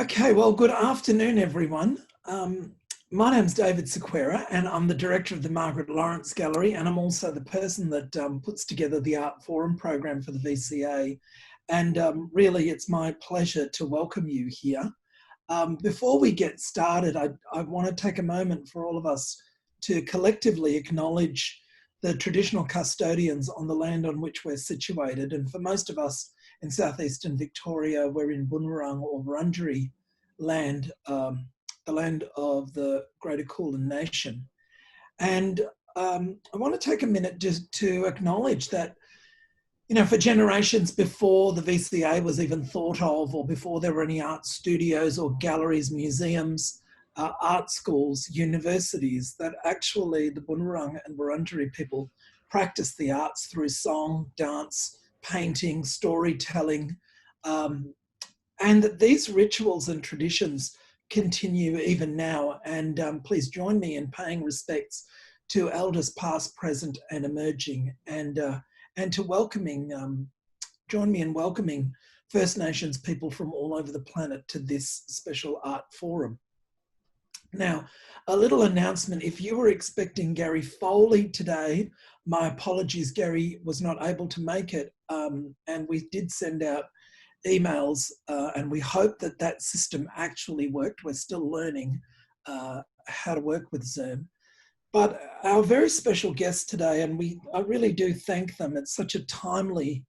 Okay, well, good afternoon, everyone. My name's David Sequeira, and I'm the director of the Margaret Lawrence Gallery, and I'm also the person that puts together the Art Forum program for the VCA. And really, it's my pleasure to welcome you here. Before we get started, I want to take a moment for all of us to collectively acknowledge the traditional custodians on the land on which we're situated. And for most of us in southeastern Victoria, we're in Bunurong or Wurundjeri land, the land of the Greater Kulin Nation. And I want to take a minute just to acknowledge that, you know, for generations before the VCA was even thought of, or before there were any art studios or galleries, museums, art schools, universities, that actually the Bunurong and Wurundjeri people practiced the arts through song, dance, painting, storytelling, and that these rituals and traditions continue even now. And please join me in paying respects to elders past, present and emerging, and to welcoming, join me in welcoming First Nations people from all over the planet to this special art forum. Now, a little announcement: if you were expecting Gary Foley today, my apologies, Gary was not able to make it, and we did send out emails, and we hope that that system actually worked. We're still learning how to work with Zoom. But our very special guest today, and I really do thank them. It's such a timely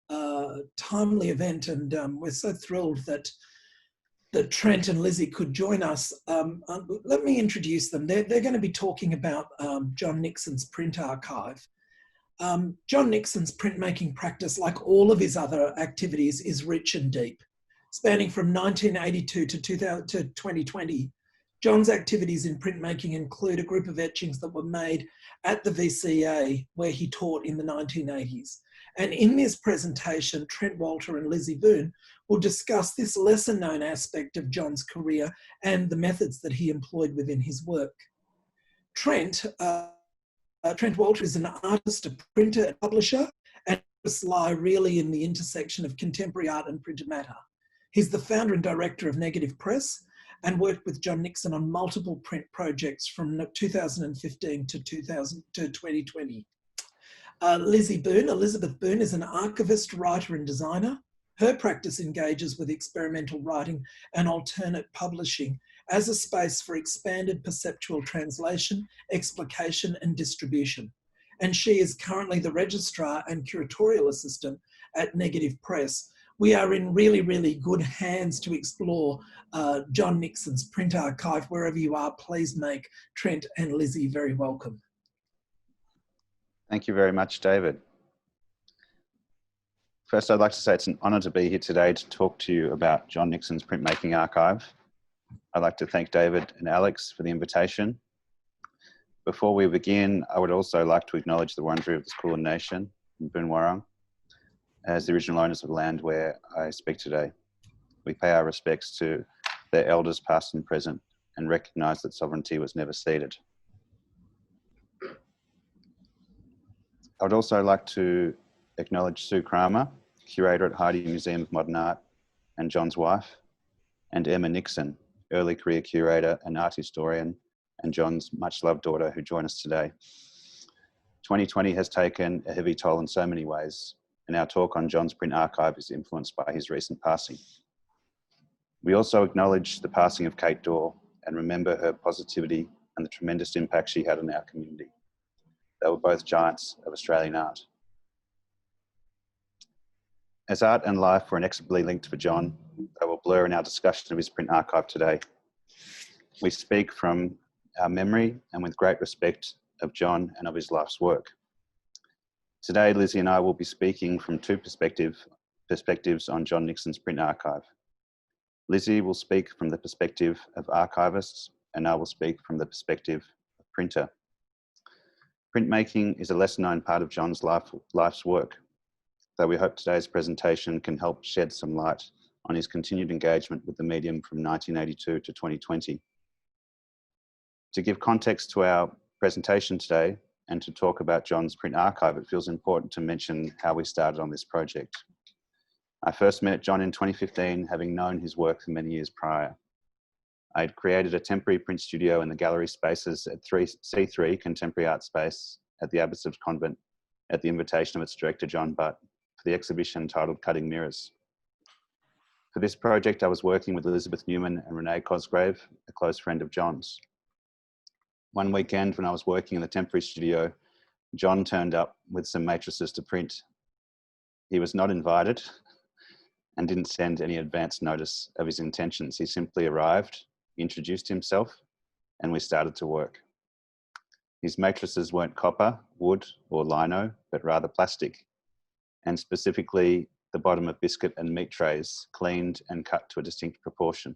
event, and we're so thrilled that Trent and Lizzie could join us. Let me introduce them. They're going to be talking about John Nixon's print archive. John Nixon's printmaking practice, like all of his other activities, is rich and deep. Spanning from 1982 to 2020, John's activities in printmaking include a group of etchings that were made at the VCA, where he taught in the 1980s. And in this presentation, Trent Walter and Lizzie Boon will discuss this lesser-known aspect of John's career and the methods that he employed within his work. Trent Walter is an artist, a printer, and publisher, and lie really in the intersection of contemporary art and printed matter. He's the founder and director of Negative Press and worked with John Nixon on multiple print projects from 2015 to 2020. Elizabeth Boon is an archivist, writer and designer. Her practice engages with experimental writing and alternate publishing as a space for expanded perceptual translation, explication and distribution. And she is currently the registrar and curatorial assistant at Negative Press. We are in really, really good hands to explore John Nixon's print archive. Wherever you are, please make Trent and Lizzie very welcome. Thank you very much, David. First, I'd like to say it's an honour to be here today to talk to you about John Nixon's printmaking archive. I'd like to thank David and Alex for the invitation. Before we begin, I would also like to acknowledge the Wurundjeri of the Kulin Nation in Bunurong as the original owners of the land where I speak today. We pay our respects to their elders past and present and recognise that sovereignty was never ceded. I would also like to acknowledge Sue Kramer, curator at Heidi Museum of Modern Art, and John's wife, and Emma Nixon, early career curator and art historian, and John's much-loved daughter, who join us today. 2020 has taken a heavy toll in so many ways, and our talk on John's print archive is influenced by his recent passing. We also acknowledge the passing of Kate Dorr and remember her positivity and the tremendous impact she had on our community. They were both giants of Australian art. As art and life were inexorably linked for John, they will blur in our discussion of his print archive today. We speak from our memory and with great respect of John and of his life's work. Today, Lizzie and I will be speaking from two perspectives on John Nixon's print archive. Lizzie will speak from the perspective of archivists, and I will speak from the perspective of printer. Printmaking is a lesser known part of John's life's work, though we hope today's presentation can help shed some light on his continued engagement with the medium from 1982 to 2020. To give context to our presentation today and to talk about John's print archive, it feels important to mention how we started on this project. I first met John in 2015, having known his work for many years prior. I had created a temporary print studio in the gallery spaces at C3 Contemporary Art Space at the Abbotsford Convent at the invitation of its director, John Butt, for the exhibition titled Cutting Mirrors. For this project, I was working with Elizabeth Newman and Renee Cosgrave, a close friend of John's. One weekend when I was working in the temporary studio, John turned up with some matrices to print. He was not invited and didn't send any advance notice of his intentions. He simply arrived, introduced himself, and we started to work. His matrices weren't copper, wood, or lino, but rather plastic, and specifically the bottom of biscuit and meat trays, cleaned and cut to a distinct proportion.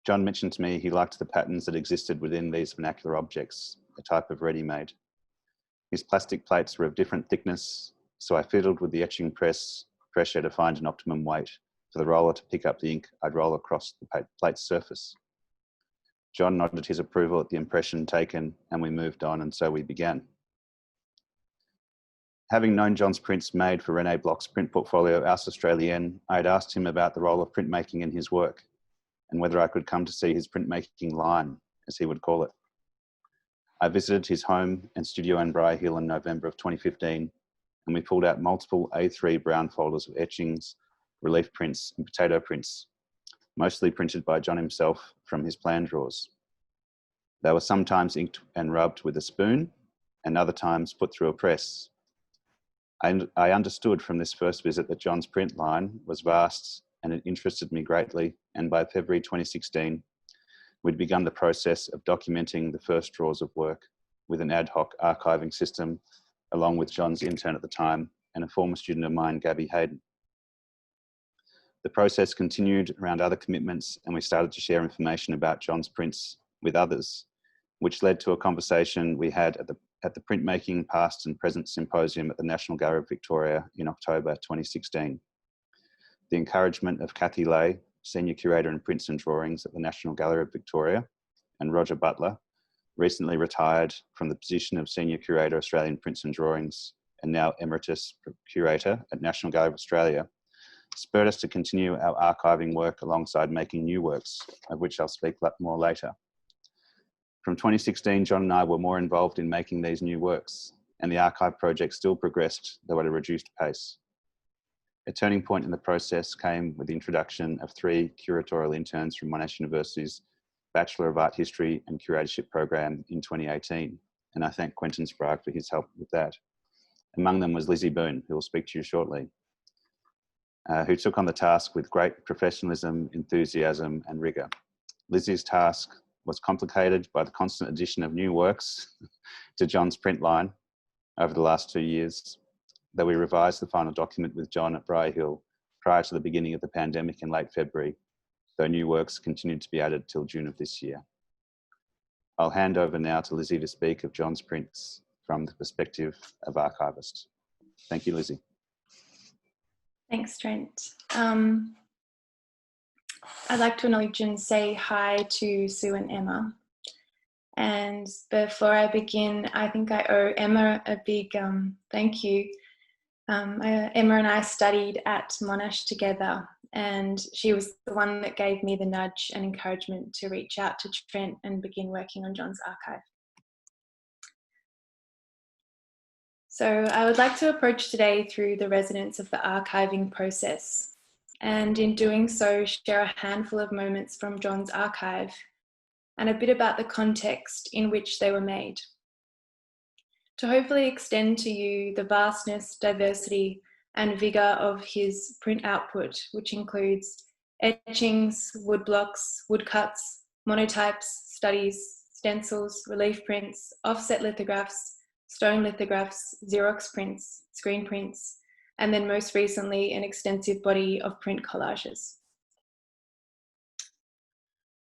John mentioned to me he liked the patterns that existed within these vernacular objects, a type of ready-made. His plastic plates were of different thickness, so I fiddled with the etching pressure to find an optimum weight for the roller to pick up the ink I'd roll across the plate's surface. John nodded his approval at the impression taken, and we moved on, and so we began. Having known John's prints made for René Bloch's print portfolio Ars Australienne, I had asked him about the role of printmaking in his work, and whether I could come to see his printmaking line, as he would call it. I visited his home and studio in Briar Hill in November of 2015, and we pulled out multiple A3 brown folders of etchings, relief prints, and potato prints, mostly printed by John himself from his plan drawers. They were sometimes inked and rubbed with a spoon, and other times put through a press. I understood from this first visit that John's print line was vast, and it interested me greatly, and by February 2016, we'd begun the process of documenting the first draws of work with an ad hoc archiving system, along with John's intern at the time and a former student of mine, Gabby Hayden. The process continued around other commitments, and we started to share information about John's prints with others, which led to a conversation we had at the Printmaking Past and Present Symposium at the National Gallery of Victoria in October 2016. The encouragement of Kathy Lay, Senior Curator in Prints and Drawings at the National Gallery of Victoria, and Roger Butler, recently retired from the position of Senior Curator Australian Prints and Drawings and now Emeritus Curator at National Gallery of Australia, spurred us to continue our archiving work alongside making new works, of which I'll speak more later. From 2016, John and I were more involved in making these new works, and the archive project still progressed, though at a reduced pace. A turning point in the process came with the introduction of 3 curatorial interns from Monash University's Bachelor of Art History and Curatorship program in 2018, and I thank Quentin Sprague for his help with that. Among them was Lizzie Boon, who will speak to you shortly, who took on the task with great professionalism, enthusiasm, and rigour. Lizzie's task was complicated by the constant addition of new works to John's print line over the last 2 years, though we revised the final document with John at Briar Hill prior to the beginning of the pandemic in late February, though new works continued to be added till June of this year. I'll hand over now to Lizzie to speak of John's prints from the perspective of archivist. Thank you, Lizzie. Thanks, Trent. I'd like to acknowledge and say hi to Sue and Emma. And before I begin, I think I owe Emma a big thank you. Emma and I studied at Monash together, and she was the one that gave me the nudge and encouragement to reach out to Trent and begin working on John's archive. So I would like to approach today through the resonance of the archiving process, and in doing so, share a handful of moments from John's archive and a bit about the context in which they were made, to hopefully extend to you the vastness, diversity, and vigour of his print output, which includes etchings, woodblocks, woodcuts, monotypes, studies, stencils, relief prints, offset lithographs, stone lithographs, Xerox prints, screen prints, and then most recently an extensive body of print collages.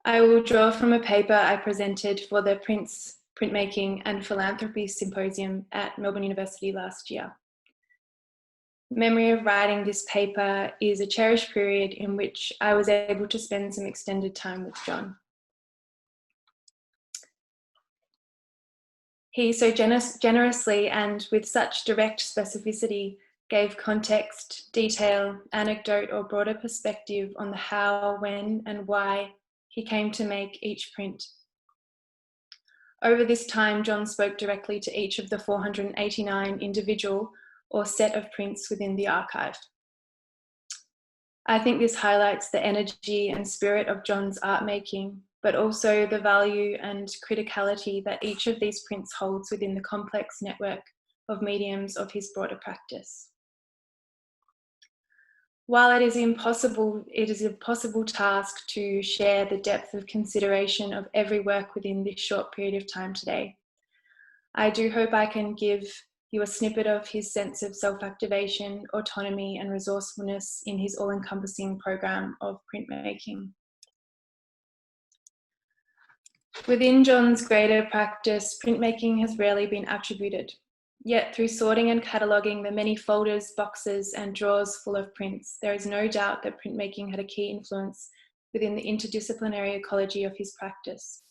I will draw from a paper I presented for the Printmaking and Philanthropy Symposium at Melbourne University last year. Memory of writing this paper is a cherished period in which I was able to spend some extended time with John. He so generously and with such direct specificity gave context, detail, anecdote, or broader perspective on the how, when, and why he came to make each print. Over this time, John spoke directly to each of the 489 individual or set of prints within the archive. I think this highlights the energy and spirit of John's art making, but also the value and criticality that each of these prints holds within the complex network of mediums of his broader practice. While it is an impossible task to share the depth of consideration of every work within this short period of time today, I do hope I can give you a snippet of his sense of self-activation, autonomy, and resourcefulness in his all-encompassing program of printmaking. Within John's greater practice, printmaking has rarely been attributed. Yet through sorting and cataloguing the many folders, boxes, and drawers full of prints, there is no doubt that printmaking had a key influence within the interdisciplinary ecology of his practice,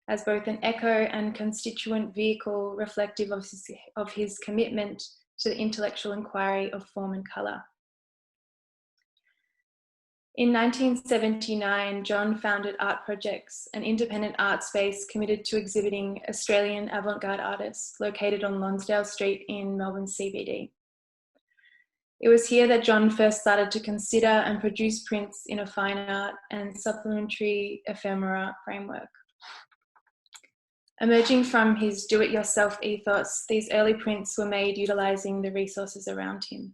as both an echo and constituent vehicle reflective of his commitment to the intellectual inquiry of form and colour. In 1979, John founded Art Projects, an independent art space committed to exhibiting Australian avant-garde artists located on Lonsdale Street in Melbourne CBD. It was here that John first started to consider and produce prints in a fine art and supplementary ephemera framework. Emerging from his do-it-yourself ethos, these early prints were made utilising the resources around him.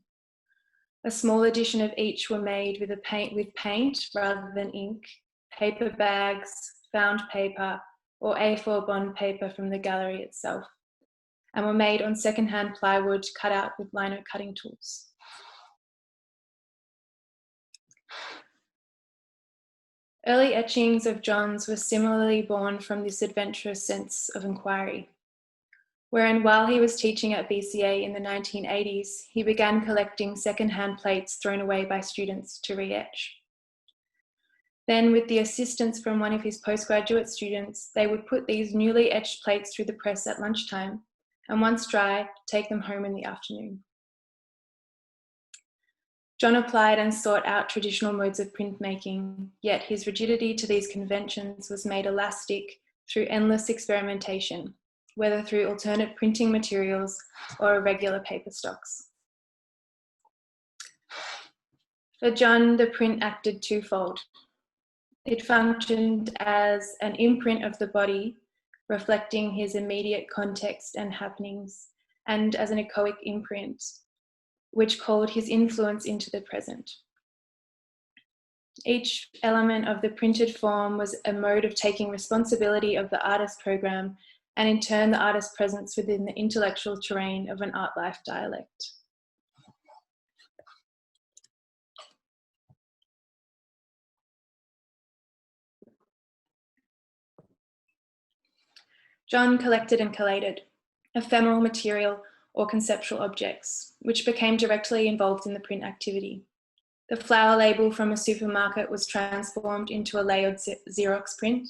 A small edition of each were made with paint rather than ink, paper bags, found paper, or A4 bond paper from the gallery itself, and were made on second-hand plywood cut out with lino cutting tools. Early etchings of John's were similarly born from this adventurous sense of inquiry, wherein while he was teaching at VCA in the 1980s, he began collecting second-hand plates thrown away by students to re-etch. Then, with the assistance from one of his postgraduate students, they would put these newly etched plates through the press at lunchtime, and once dry, take them home in the afternoon. John applied and sought out traditional modes of printmaking, yet his rigidity to these conventions was made elastic through endless experimentation, whether through alternate printing materials or irregular paper stocks. For John, the print acted twofold. It functioned as an imprint of the body, reflecting his immediate context and happenings, and as an echoic imprint, which called his influence into the present. Each element of the printed form was a mode of taking responsibility of the artist program, and in turn the artist's presence within the intellectual terrain of an art life dialect. John collected and collated ephemeral material or conceptual objects, which became directly involved in the print activity. The flower label from a supermarket was transformed into a layered Xerox print.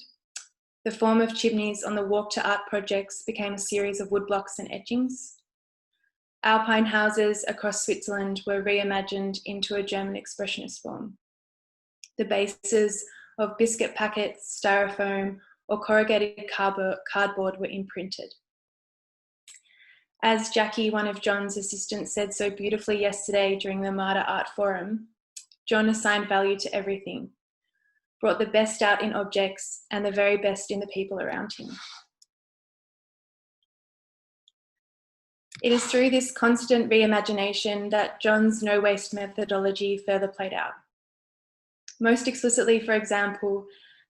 The form of chimneys on the walk to art projects became a series of woodblocks and etchings. Alpine houses across Switzerland were reimagined into a German expressionist form. The bases of biscuit packets, styrofoam, or corrugated cardboard were imprinted. As Jackie, one of John's assistants, said so beautifully yesterday during the Marta Art Forum, John assigned value to everything, brought the best out in objects and the very best in the people around him. It is through this constant reimagination that John's no-waste methodology further played out. Most explicitly, for example,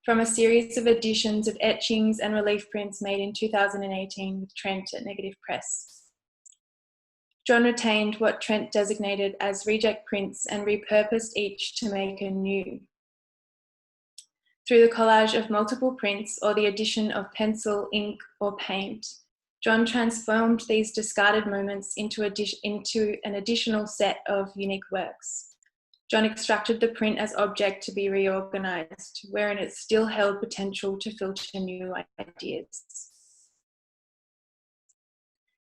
from a series of editions of etchings and relief prints made in 2018 with Trent at Negative Press. John retained what Trent designated as reject prints and repurposed each to make a new. Through the collage of multiple prints or the addition of pencil, ink, or paint, John transformed these discarded moments into an additional set of unique works. John extracted the print as object to be reorganised, wherein it still held potential to filter new ideas.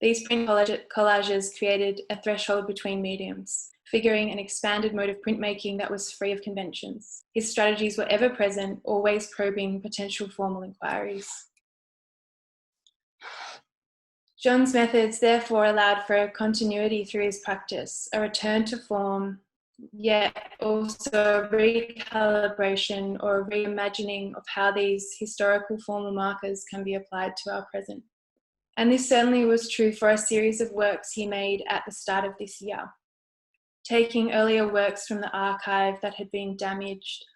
These print collages created a threshold between mediums, figuring an expanded mode of printmaking that was free of conventions. His strategies were ever present, always probing potential formal inquiries. John's methods therefore allowed for a continuity through his practice, a return to form, yet also a recalibration or a reimagining of how these historical formal markers can be applied to our present. And this certainly was true for a series of works he made at the start of this year. Taking earlier works from the archive that had been damaged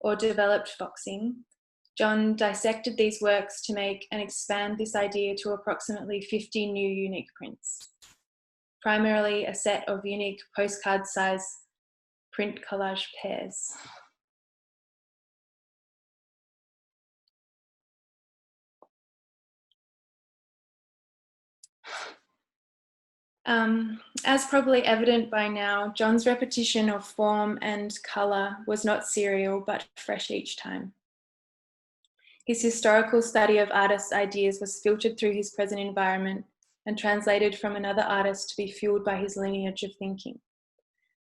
or developed foxing, John dissected these works to make and expand this idea to approximately 50 new unique prints, primarily a set of unique postcard-size print collage pairs. As probably evident by now, John's repetition of form and colour was not serial but fresh each time. His historical study of artists' ideas was filtered through his present environment and translated from another artist to be fueled by his lineage of thinking.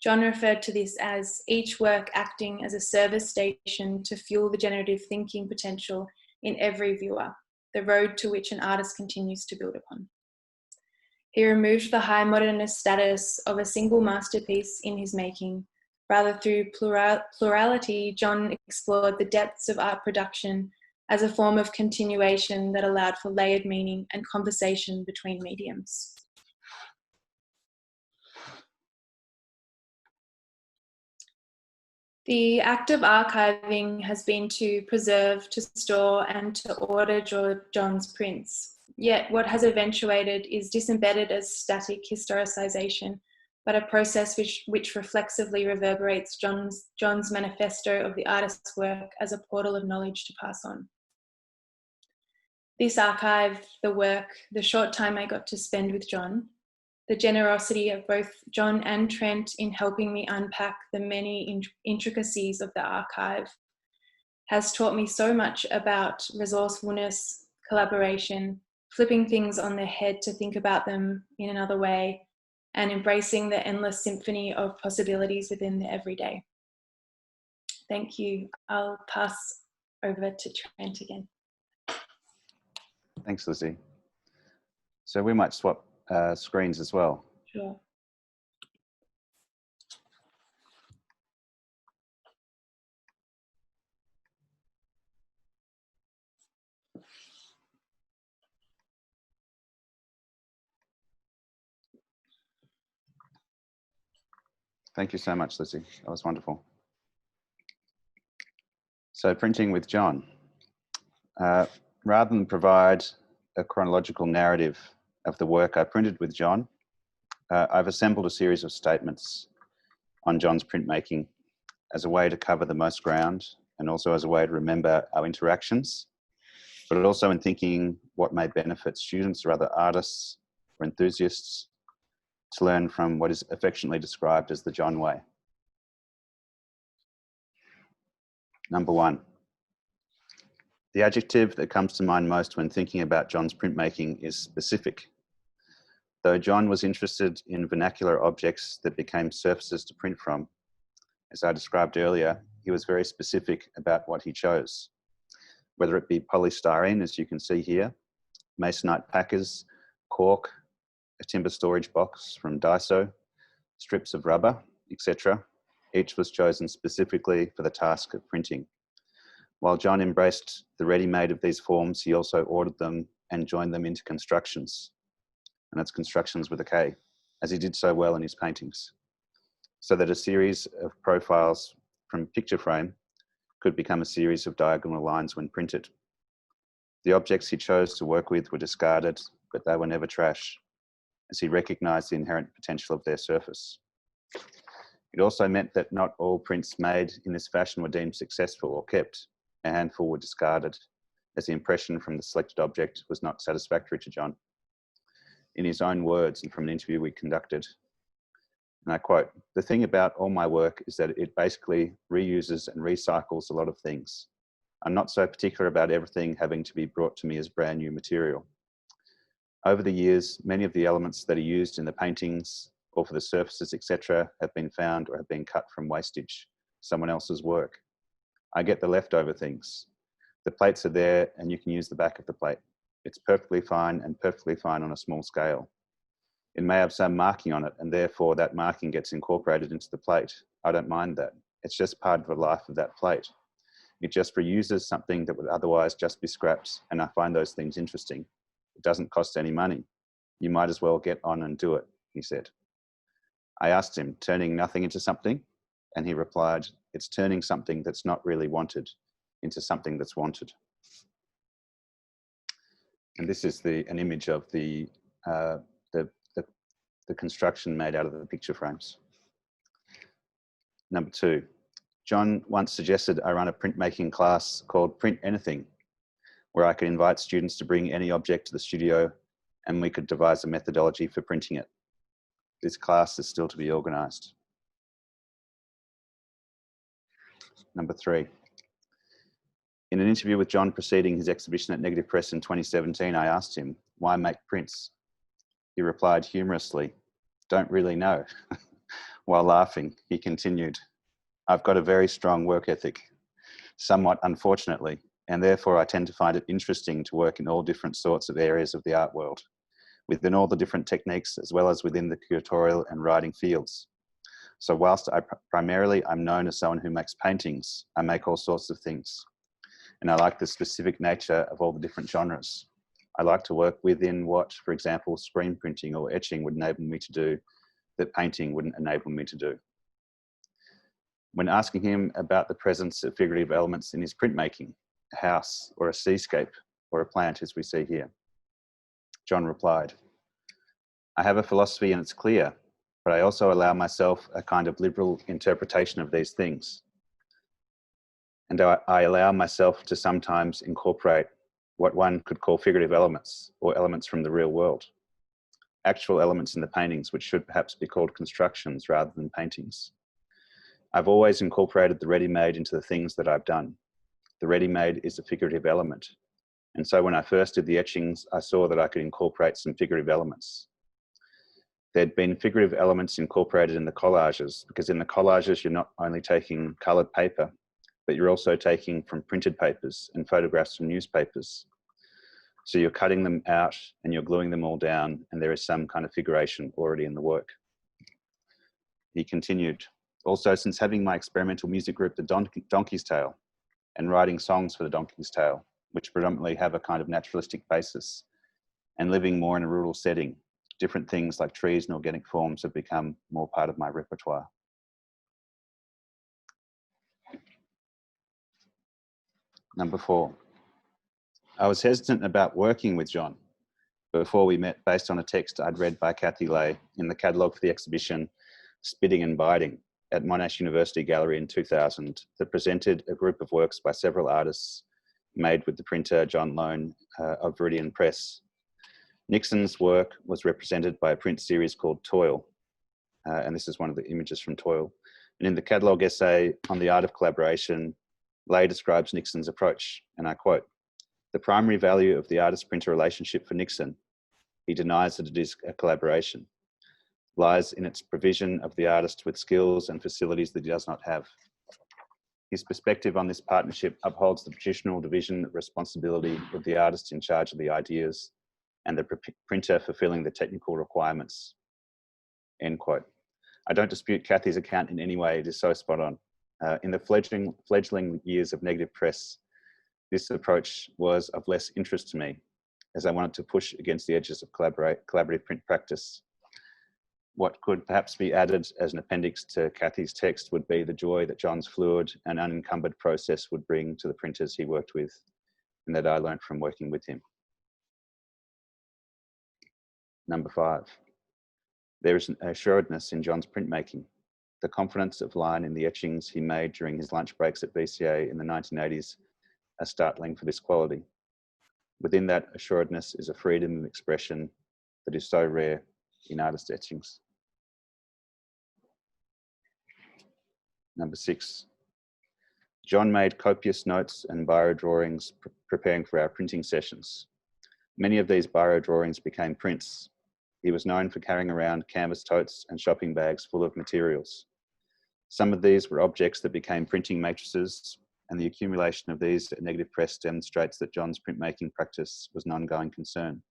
John referred to this as each work acting as a service station to fuel the generative thinking potential in every viewer, the road to which an artist continues to build upon. He removed the high modernist status of a single masterpiece in his making. Rather, through plurality, John explored the depths of art production as a form of continuation that allowed for layered meaning and conversation between mediums. The act of archiving has been to preserve, to store, and to order John's prints. Yet what has eventuated is disembedded as static historicisation, but a process which reflexively reverberates John's manifesto of the artist's work as a portal of knowledge to pass on. This archive, the work, the short time I got to spend with John, the generosity of both John and Trent in helping me unpack the many intricacies of the archive has taught me so much about resourcefulness, collaboration, flipping things on their head to think about them in another way, and embracing the endless symphony of possibilities within the everyday. Thank you. I'll pass over to Trent again. Thanks, Lizzie. So we might swap screens as well. Sure. Thank you so much, Lizzie. That was wonderful. So printing with John. Rather than provide a chronological narrative of the work I printed with John, I've assembled a series of statements on John's printmaking as a way to cover the most ground and also as a way to remember our interactions, but also in thinking what may benefit students or other artists or enthusiasts to learn from what is affectionately described as the John way. Number one, the adjective that comes to mind most when thinking about John's printmaking is specific. Though John was interested in vernacular objects that became surfaces to print from, as I described earlier, he was very specific about what he chose, whether it be polystyrene, as you can see here, masonite packers, cork, a timber storage box from Daiso, strips of rubber, etc. Each was chosen specifically for the task of printing. While John embraced the ready-made of these forms, he also ordered them and joined them into constructions. And that's constructions with a K, as he did so well in his paintings, so that a series of profiles from picture frame could become a series of diagonal lines when printed. The objects he chose to work with were discarded, but they were never trash, as he recognized the inherent potential of their surface. It also meant that not all prints made in this fashion were deemed successful or kept. A handful were discarded, as the impression from the selected object was not satisfactory to John. In his own words and from an interview we conducted, and I quote, "The thing about all my work is that it basically reuses and recycles a lot of things. I'm not so particular about everything having to be brought to me as brand new material. Over the years, many of the elements that are used in the paintings or for the surfaces, etc., have been found or have been cut from wastage, someone else's work. I get the leftover things. The plates are there and you can use the back of the plate. It's perfectly fine and perfectly fine on a small scale. It may have some marking on it and therefore that marking gets incorporated into the plate. I don't mind that. It's just part of the life of that plate. It just reuses something that would otherwise just be scraps, and I find those things interesting. It doesn't cost any money. You might as well get on and do it, he said. I asked him, turning nothing into something? And he replied, it's turning something that's not really wanted into something that's wanted. And this is an image of the construction made out of the picture frames. Number 2, John once suggested I run a printmaking class called Print Anything, where I could invite students to bring any object to the studio and we could devise a methodology for printing it. This class is still to be organised. Number 3. In an interview with John preceding his exhibition at Negative Press in 2017, I asked him, why make prints? He replied humorously, don't really know. While laughing, he continued, I've got a very strong work ethic, somewhat unfortunately, and therefore I tend to find it interesting to work in all different sorts of areas of the art world, within all the different techniques, as well as within the curatorial and writing fields. So whilst primarily I'm known as someone who makes paintings, I make all sorts of things. And I like the specific nature of all the different genres. I like to work within what, for example, screen printing or etching would enable me to do that painting wouldn't enable me to do. When asking him about the presence of figurative elements in his printmaking, a house or a seascape or a plant as we see here, John replied, I have a philosophy and it's clear, but I also allow myself a kind of liberal interpretation of these things. And I allow myself to sometimes incorporate what one could call figurative elements or elements from the real world. Actual elements in the paintings which should perhaps be called constructions rather than paintings. I've always incorporated the ready-made into the things that I've done. The ready-made is a figurative element. And so when I first did the etchings, I saw that I could incorporate some figurative elements. There'd been figurative elements incorporated in the collages, because in the collages, you're not only taking coloured paper, but you're also taking from printed papers and photographs from newspapers. So you're cutting them out and you're gluing them all down, and there is some kind of figuration already in the work. He continued, also since having my experimental music group, the Donkey's Tale, and writing songs for the Donkey's Tale, which predominantly have a kind of naturalistic basis, and living more in a rural setting, different things like trees and organic forms have become more part of my repertoire. Number 4, I was hesitant about working with John before we met based on a text I'd read by Kathy Lay in the catalogue for the exhibition Spitting and Biting at Monash University Gallery in 2000 that presented a group of works by several artists made with the printer John Lone of Viridian Press. Nixon's work was represented by a print series called Toil, and this is one of the images from Toil. And in the catalogue essay on the art of collaboration, Lay describes Nixon's approach, and I quote, the primary value of the artist-printer relationship for Nixon, he denies that it is a collaboration, lies in its provision of the artist with skills and facilities that he does not have. His perspective on this partnership upholds the traditional division of responsibility with the artist in charge of the ideas and the printer fulfilling the technical requirements. End quote. I don't dispute Kathy's account in any way, it is so spot on. In the fledgling years of Negative Press, this approach was of less interest to me, as I wanted to push against the edges of collaborative print practice. What could perhaps be added as an appendix to Kathy's text would be the joy that John's fluid and unencumbered process would bring to the printers he worked with, and that I learned from working with him. Number 5, there is an assuredness in John's printmaking. The confidence of line in the etchings he made during his lunch breaks at VCA in the 1980s are startling for this quality. Within that assuredness is a freedom of expression that is so rare in artist etchings. Number 6, John made copious notes and biro drawings preparing for our printing sessions. Many of these biro drawings became prints. He was known for carrying around canvas totes and shopping bags full of materials. Some of these were objects that became printing matrices, and the accumulation of these at negative press demonstrates that John's printmaking practice was an ongoing concern.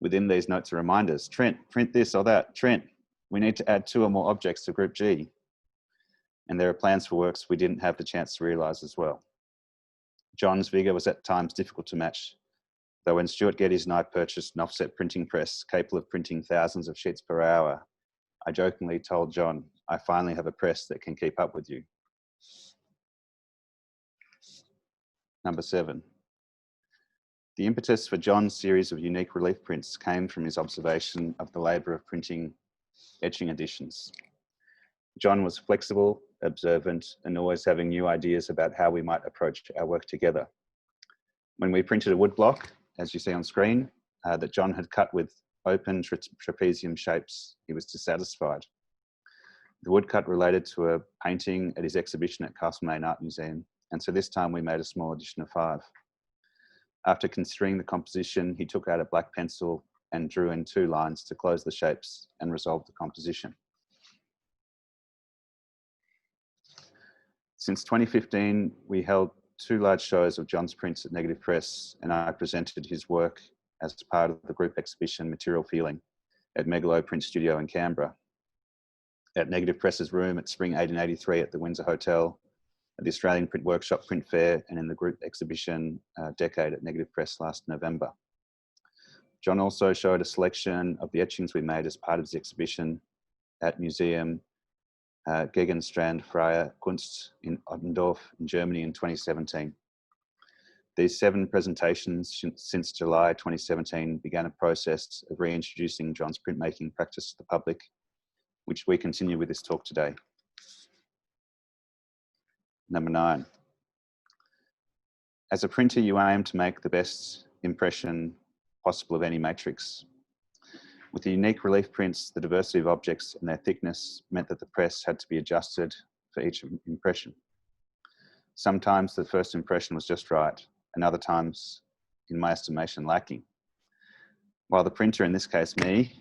Within these notes are reminders: Trent, print this or that. Trent, we need to add 2 or more objects to group G. And there are plans for works we didn't have the chance to realise as well. John's vigour was at times difficult to match, though when Stuart Geddes and I purchased an offset printing press capable of printing thousands of sheets per hour, I jokingly told John, I finally have a press that can keep up with you. Number 7. The impetus for John's series of unique relief prints came from his observation of the labour of printing etching editions. John was flexible, observant, and always having new ideas about how we might approach our work together. When we printed a wood block, as you see on screen, that John had cut with open trapezium shapes, he was dissatisfied. The woodcut related to a painting at his exhibition at Castlemaine Art Museum, and so this time we made a small edition of 5. After considering the composition, he took out a black pencil and drew in 2 lines to close the shapes and resolve the composition. Since 2015, we held 2 large shows of John's prints at Negative Press, and I presented his work as part of the group exhibition Material Feeling at Megalo Print Studio in Canberra, at Negative Press's room at Spring 1883 at the Windsor Hotel, at the Australian Print Workshop Print Fair, and in the group exhibition Decade at Negative Press last November. John also showed a selection of the etchings we made as part of his exhibition at Museum Gegenstand Freie Kunst in Ottendorf in Germany in 2017. These 7 presentations since July 2017 began a process of reintroducing John's printmaking practice to the public, which we continue with this talk today. Number 9. As a printer, you aim to make the best impression possible of any matrix. With the unique relief prints, the diversity of objects and their thickness meant that the press had to be adjusted for each impression. Sometimes the first impression was just right, and other times, in my estimation, lacking. While the printer, in this case me,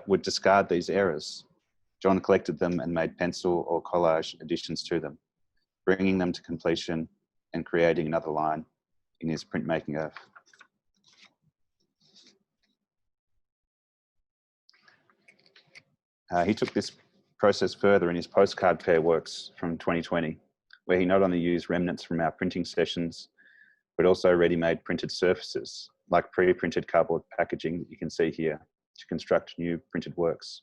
would discard these errors, John collected them and made pencil or collage additions to them, bringing them to completion and creating another line in his printmaking oeuvre. He took this process further in his postcard pair works from 2020, where he not only used remnants from our printing sessions, but also ready-made printed surfaces, like pre-printed cardboard packaging that you can see here, to construct new printed works.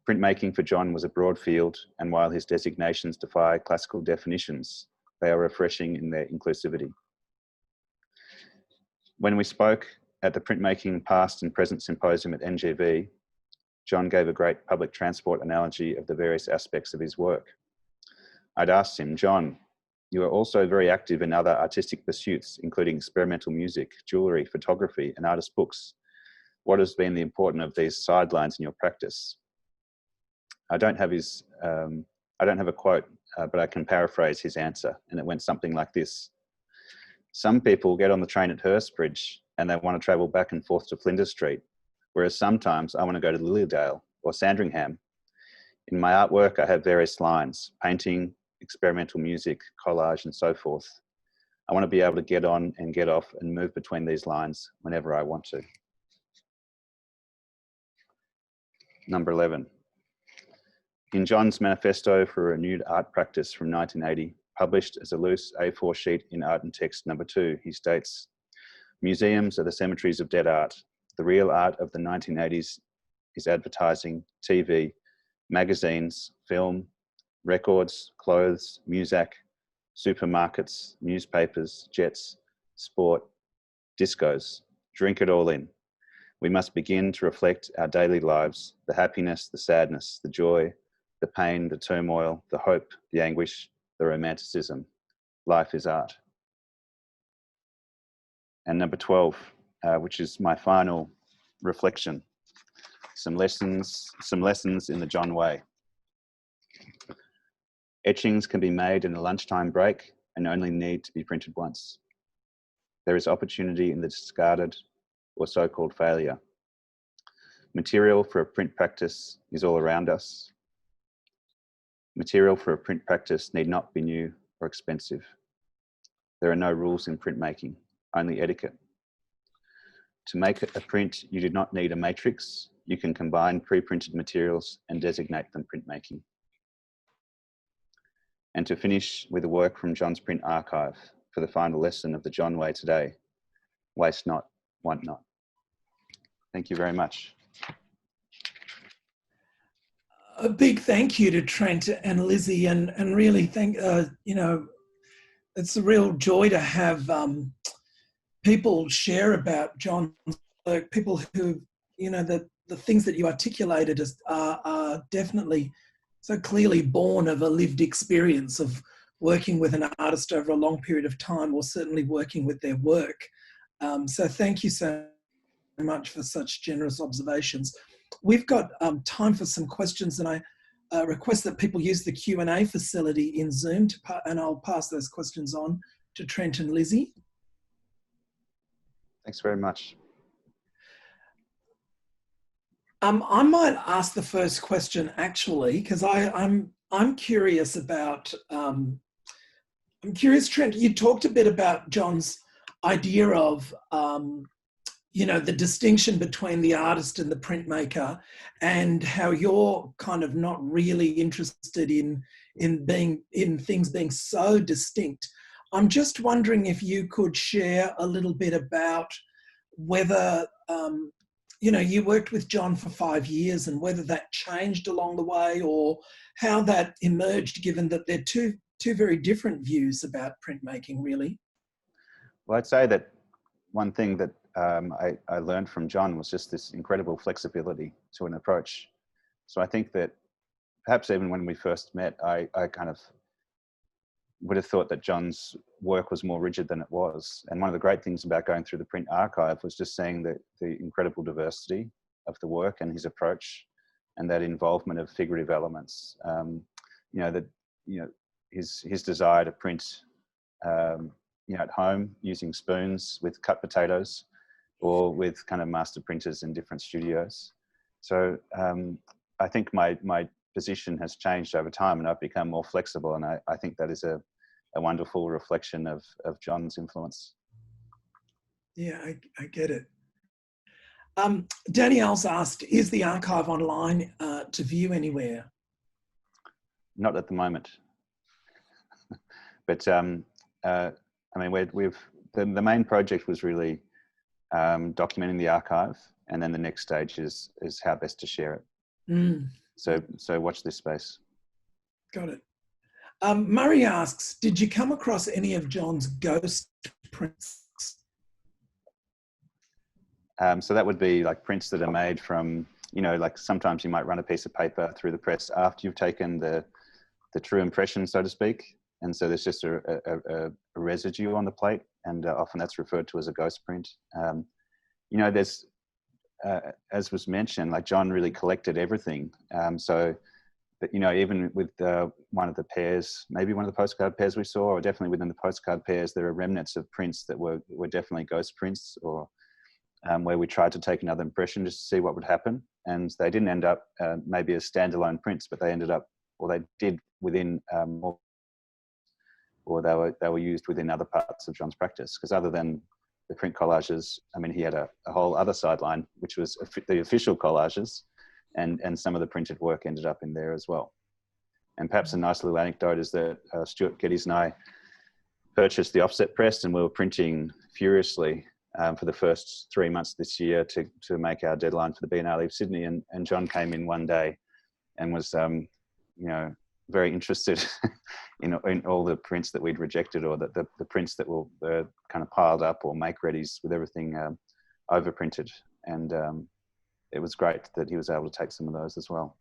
Printmaking for John was a broad field, and while his designations defy classical definitions, they are refreshing in their inclusivity. When we spoke at the Printmaking Past and Present Symposium at NGV, John gave a great public transport analogy of the various aspects of his work. I'd asked him, John, you are also very active in other artistic pursuits, including experimental music, jewellery, photography, and artist books. What has been the importance of these sidelines in your practice? I don't have a quote, but I can paraphrase his answer, and it went something like this. Some people get on the train at Hurstbridge and they want to travel back and forth to Flinders Street, whereas sometimes I want to go to Lilydale or Sandringham. In my artwork, I have various lines: painting, experimental music, collage, and so forth. I want to be able to get on and get off and move between these lines whenever I want to. Number 11. In John's manifesto for a renewed art practice from 1980, published as a loose A4 sheet in Art and Text number 2, he states, museums are the cemeteries of dead art. The real art of the 1980s is advertising, TV, magazines, film, records, clothes, music, supermarkets, newspapers, jets, sport, discos. Drink it all in. We must begin to reflect our daily lives, the happiness, the sadness, the joy, the pain, the turmoil, the hope, the anguish, the romanticism. Life is art. And number 12, which is my final reflection, some lessons in the John way. Etchings can be made in a lunchtime break and only need to be printed once. there is opportunity in the discarded or so-called failure. Material for a print practice is all around us. Material for a print practice need not be new or expensive. There are no rules in printmaking, only etiquette. To make a print, you do not need a matrix. You can combine pre-printed materials and designate them printmaking. And to finish with a work from John's print archive for the final lesson of the John way today: waste not, want not. Thank you very much. A big thank you to Trent and Lizzie, and really thank, you know, it's a real joy to have people share about John's work, people who, you know, the things that you articulated are definitely so clearly born of a lived experience of working with an artist over a long period of time, or certainly working with their work. So thank you so much for such generous observations. We've got time for some questions, and I request that people use the Q&A facility in Zoom, and I'll pass those questions on to Trent and Lizzie. Thanks very much. I might ask the first question actually, because I'm curious about, I'm curious, Trent, you talked a bit about John's idea of, you know, the distinction between the artist and the printmaker, and how you're kind of not really interested in things being so distinct. I'm just wondering if you could share a little bit about whether, you know, you worked with John for 5 years, and whether that changed along the way, or how that emerged, given that they're two very different views about printmaking, really. Well, I'd say that one thing that I learned from John was just this incredible flexibility to an approach. So I think that perhaps even when we first met, I kind of would have thought that John's work was more rigid than it was. And one of the great things about going through the print archive was just seeing the incredible diversity of the work and his approach, and that involvement of figurative elements. You know, his desire to print, you know, at home using spoons with cut potatoes, or with kind of master printers in different studios. So I think my position has changed over time, and I've become more flexible, and I think that is a wonderful reflection of John's influence. Yeah, I get it. Danielle's asked, is the archive online to view anywhere? Not at the moment. But I mean, the main project was really documenting the archive, and then the next stage is how best to share it. Mm. So watch this space. Got it. Murray asks, did you come across any of John's ghost prints? So that would be like prints that are made from, you know, like sometimes you might run a piece of paper through the press after you've taken the true impression, so to speak. And so there's just a residue on the plate, and often that's referred to as a ghost print. You know, there's, as was mentioned, like John really collected everything. So that, you know, even with one of the pairs, maybe one of the postcard pairs we saw, or definitely within the postcard pairs, there are remnants of prints that were definitely ghost prints, or where we tried to take another impression just to see what would happen. And they didn't end up maybe as standalone prints, but they ended up, or they did within or they were used within other parts of John's practice. Because other than the print collages, I mean, he had a whole other sideline, which was the official collages, and some of the printed work ended up in there as well. And perhaps a nice little anecdote is that Stuart Geddes and I purchased the offset press, and we were printing furiously for the first 3 months this year to make our deadline for the Biennale of Sydney. And John came in one day and was, you know, very interested in all the prints that we'd rejected, or the prints that were kind of piled up, or make readies with everything overprinted. And it was great that he was able to take some of those as well.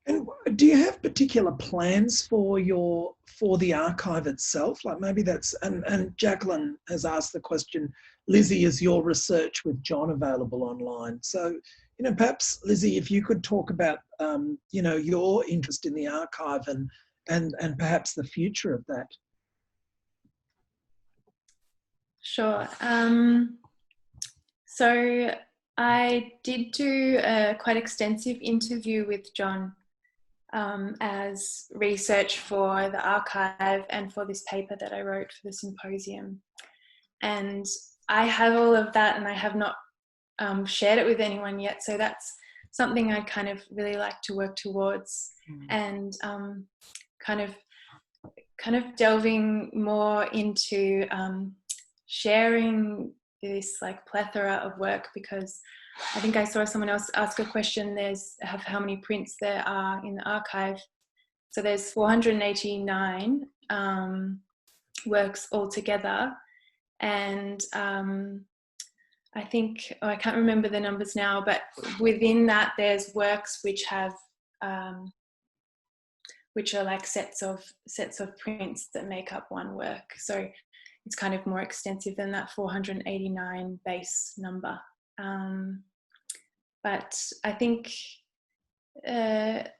And do you have particular plans for the archive itself? Like maybe that's, and Jacqueline has asked the question, Lizzie, is your research with John available online? So, you know, perhaps Lizzie, if you could talk about, you know, your interest in the archive and perhaps the future of that. Sure. So I did do a quite extensive interview with John as research for the archive and for this paper that I wrote for the symposium. And I have all of that, and I have not shared it with anyone yet. So that's something I'd kind of really like to work towards, and kind of delving more into sharing this like plethora of work, because I think I saw someone else ask a question. There's how many prints there are in the archive. So there's 489 works altogether, and I think, I can't remember the numbers now, but within that there's works which have which are like sets of prints that make up one work. So it's kind of more extensive than that 489 base number. But I think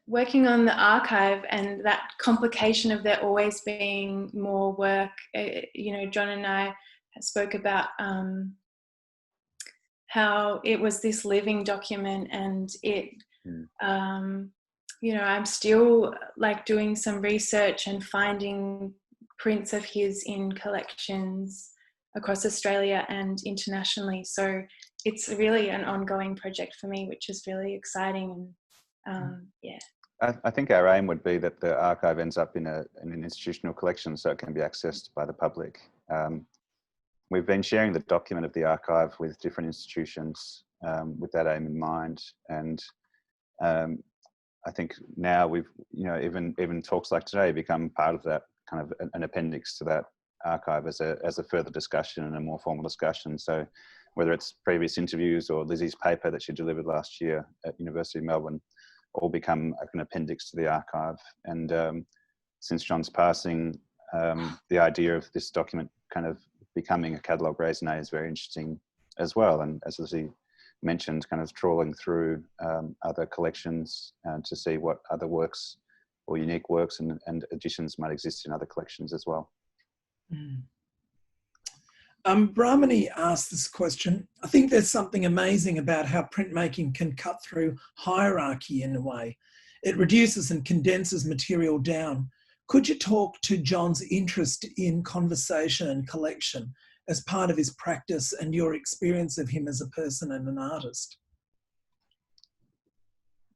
working on the archive and that complication of there always being more work, you know, John and I spoke about how it was this living document, and it, you know, I'm still like doing some research and finding prints of his in collections across Australia and internationally. So it's really an ongoing project for me, which is really exciting. And yeah. I think our aim would be that the archive ends up in an institutional collection, so it can be accessed by the public. We've been sharing the document of the archive with different institutions with that aim in mind, and I think now we've, you know, even talks like today become part of that, kind of an appendix to that archive as a further discussion and a more formal discussion. So whether it's previous interviews or Lizzie's paper that she delivered last year at University of Melbourne, all become an appendix to the archive. And since John's passing, the idea of this document kind of becoming a catalogue raisonné is very interesting as well. And as Lizzie mentioned, kind of trawling through other collections to see what other works or unique works and editions might exist in other collections as well. Brahmani asked this question. I think there's something amazing about how printmaking can cut through hierarchy in a way. It reduces and condenses material down. Could you talk to John's interest in conversation and collection as part of his practice and your experience of him as a person and an artist?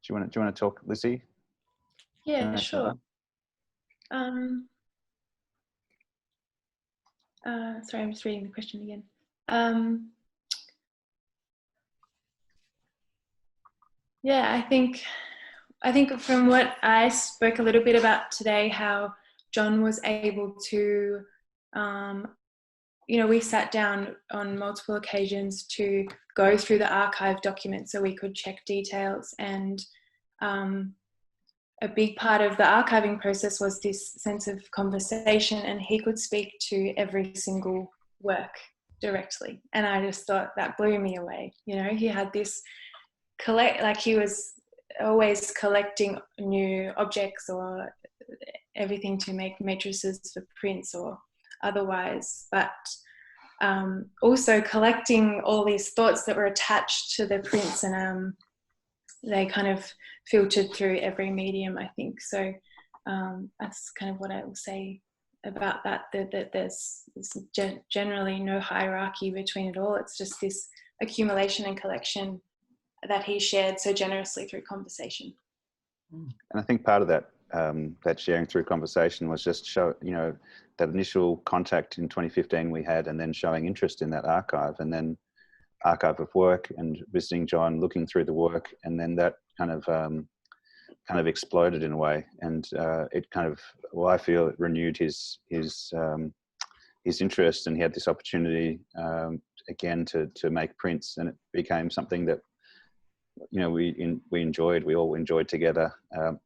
Do you want to talk, Lizzie? Yeah, sure. Sorry, I'm just reading the question again. Yeah, I think from what I spoke a little bit about today, how John was able to, you know, we sat down on multiple occasions to go through the archive documents so we could check details, and a big part of the archiving process was this sense of conversation, and he could speak to every single work directly. And I just thought that blew me away. You know, he had this like he was always collecting new objects or everything to make matrices for prints or otherwise, but also collecting all these thoughts that were attached to the prints, and they kind of filtered through every medium, I think. So that's kind of what I will say about that, that there's generally no hierarchy between it all. It's just this accumulation and collection that he shared so generously through conversation. And I think part of that that sharing through conversation was just that initial contact in 2015 we had, and then showing interest in that archive, and then archive of work and visiting John, looking through the work, and then that kind of exploded in a way, and it kind of, well, I feel it renewed his interest, and he had this opportunity again to make prints, and it became something that, you know, we all enjoyed together,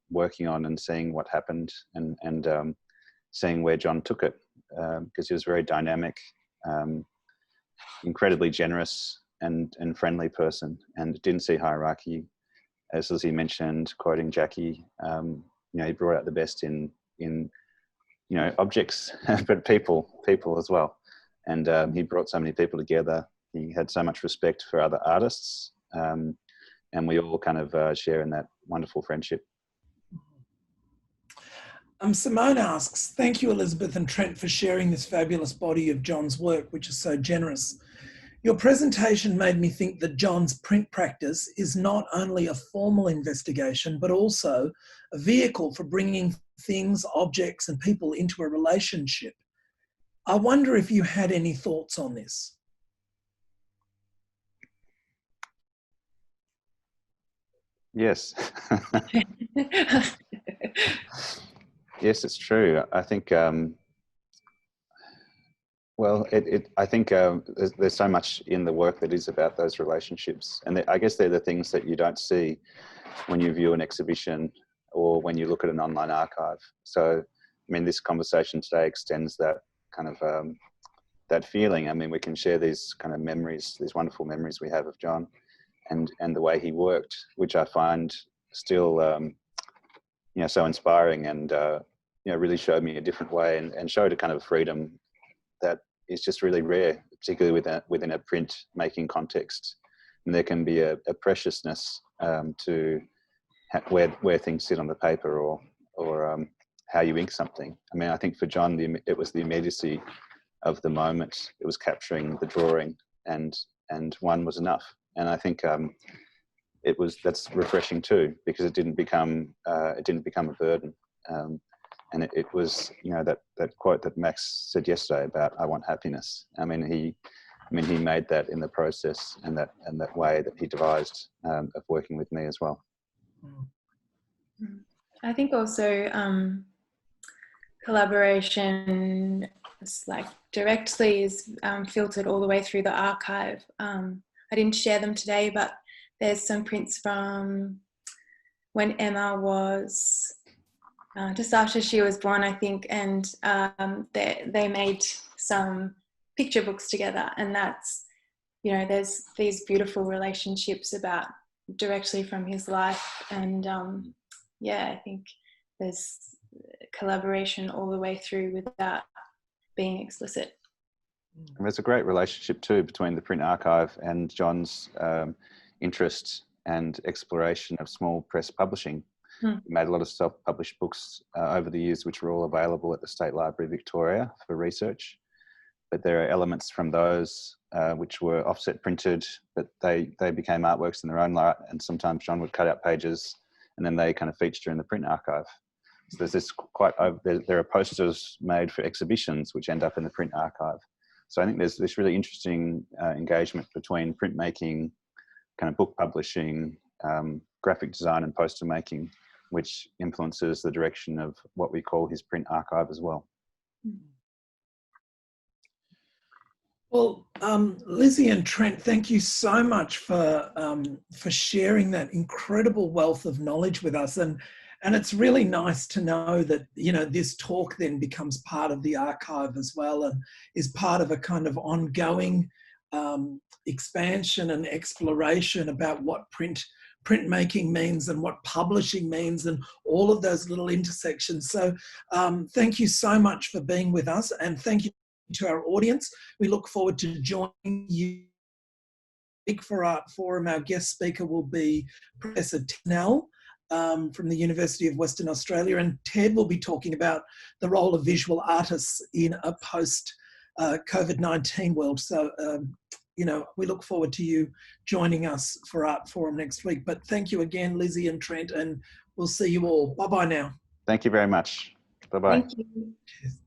working on and seeing what happened, and seeing where John took it, because he was very dynamic, incredibly generous and friendly person, and didn't see hierarchy. As Lizzie mentioned, quoting Jackie, you know, he brought out the best in you know, objects, but people as well. And he brought so many people together. He had so much respect for other artists, and we all kind of share in that wonderful friendship. Simone asks, thank you, Elizabeth and Trent, for sharing this fabulous body of John's work, which is so generous. Your presentation made me think that John's print practice is not only a formal investigation, but also a vehicle for bringing things, objects, and people into a relationship. I wonder if you had any thoughts on this. Yes. Yes, it's true. I think, well, I think there's so much in the work that is about those relationships. And I guess they're the things that you don't see when you view an exhibition or when you look at an online archive. So, I mean, this conversation today extends that kind of, that feeling. I mean, we can share these kind of memories, these wonderful memories we have of John and the way he worked, which I find still, you know, so inspiring and, you know, really showed me a different way and showed a kind of freedom that is just really rare, particularly within a print making context. And there can be a preciousness to where things sit on the paper or how you ink something. I mean, I think for John, it was the immediacy of the moment. It was capturing the drawing, and one was enough. And I think that's refreshing too, because it didn't become a burden. And it was, you know, that quote that Max said yesterday about "I want happiness." I mean, he made that in the process and that way that he devised of working with me as well. I think also collaboration like directly is filtered all the way through the archive. I didn't share them today, but there's some prints from when Emma was just after she was born, I think, and they made some picture books together, and that's, you know, there's these beautiful relationships about directly from his life, and yeah, I think there's collaboration all the way through without being explicit. And there's a great relationship too between the print archive and John's interest and exploration of small press publishing. He made a lot of self-published books over the years, which were all available at the State Library Victoria for research. But there are elements from those which were offset printed, but they became artworks in their own right. And sometimes John would cut out pages and then they kind of feature in the print archive. So there's this there are posters made for exhibitions which end up in the print archive. So I think there's this really interesting engagement between printmaking, kind of book publishing, graphic design and poster making, which influences the direction of what we call his print archive as well. Well, Lizzie and Trent, thank you so much for sharing that incredible wealth of knowledge with us. And it's really nice to know that, you know, this talk then becomes part of the archive as well and is part of a kind of ongoing expansion and exploration about what printmaking means and what publishing means and all of those little intersections. So thank you so much for being with us, and thank you to our audience. We look forward to joining you for Art Forum. Our guest speaker will be Professor Snell from the University of Western Australia, and Ted will be talking about the role of visual artists in a post-COVID-19 world. So, you know, we look forward to you joining us for Art Forum next week. But thank you again, Lizzie and Trent, and we'll see you all. Bye-bye now. Thank you very much. Bye-bye. Thank you. Cheers.